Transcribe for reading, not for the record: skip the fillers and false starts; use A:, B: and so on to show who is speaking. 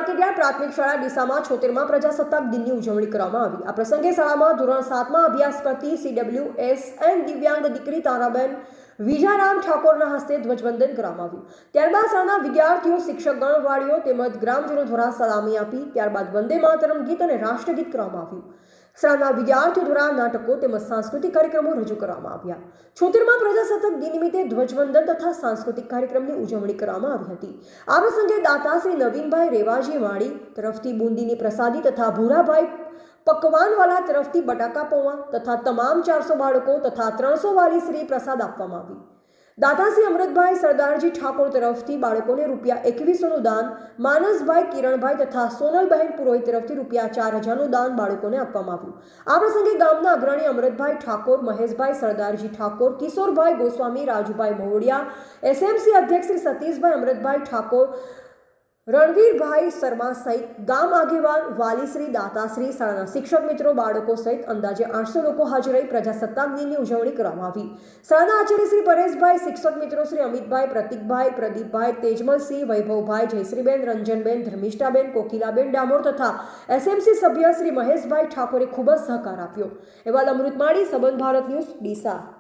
A: Market yard પ્રાથમિક શાળા ડીસામાં 76મા પ્રજાસત્તાક દિનની ઉજવણી કરવામાં આવી। આ પ્રસંગે શાળામાં ધોરણ 7માં અભ્યાસ કરતી CWSN દિવ્યાંગ દીકરી તારાબેન વિજારામ ઠાકોરના હસ્તે ધ્વજવંદન કરવામાં આવ્યું। ત્યારબાદ શાળાના વિદ્યાર્થીઓ, શિક્ષકગણ, વાલીઓ તેમજ ગ્રામજનો દ્વારા સલામી આપી। ત્યારબાદ વંદે માતરમ ગીત અને રાષ્ટ્રગીત કરવામાં આવ્યું। શાળાના વિદ્યાર્થીઓ દ્વારા નાટકો તેમજ સાંસ્કૃતિક કાર્યક્રમો રજૂ કરવામાં આવ્યા। 76મા પ્રજાસત્તાક દિન નિમિત્તે ધ્વજવંદન તથા સાંસ્કૃતિક કાર્યક્રમની ઉજવણી કરવામાં આવી હતી। આ પ્રસંગે દાતા શ્રી નવીનભાઈ રેવાજી વાડી તરફથી બુંદીની પ્રસાદી તથા ભૂરાભાઈ પકવાનવાલા તરફથી બટાકા પૌવા તથા તમામ 400 બાળકો તથા 300 વાલીશ્રી પ્રસાદ આપવામાં આવી। દાતાશ્રી અમૃતભાઈ સરદારજી ઠાકોર તરફથી બાળકોને ₹2100નું દાન, માનસભાઈ કિરણભાઈ તથા સોનલબહેન પુરોહિત તરફથી ₹4000નું દાન બાળકોને આપવામાં આવ્યું। આ પ્રસંગે ગામના અગ્રણી અમૃતભાઈ ઠાકોર, મહેશભાઈ સરદારજી ઠાકોર, કિશોરભાઈ ગોસ્વામી, રાજુભાઈ મોવડિયા, SMC અધ્યક્ષ શ્રી સતીશભાઈ અમૃતભાઈ ઠાકોર, રણવીરભાઈ શર્મા સહિત ગામ આગેવાન, વાલીશ્રી, દાતાશ્રી, શાળાના શિક્ષક મિત્રો, બાળકો સહિત અંદાજે 800 લોકો હાજર રહી પ્રજાસત્તાક દિનની ઉજવણી કરવામાં આવી। શાળાના આચાર્ય શ્રી પરેશભાઈ, શિક્ષક મિત્રો શ્રી અમિતભાઈ, પ્રતિકભાઈ, પ્રદીપભાઈ, તેજમલસિંહ, વૈભવભાઈ, જયશ્રીબેન, રંજનબેન, ધર્મિષ્ઠાબેન, કોકિલાબેન ડામોર તથા SMC સભ્ય શ્રી મહેશભાઈ ઠાકોરે ખૂબ જ સહકાર આપ્યો। અહેવાલ અમૃત માળી, સંબંધ ભારત ન્યૂઝ, ડીસા।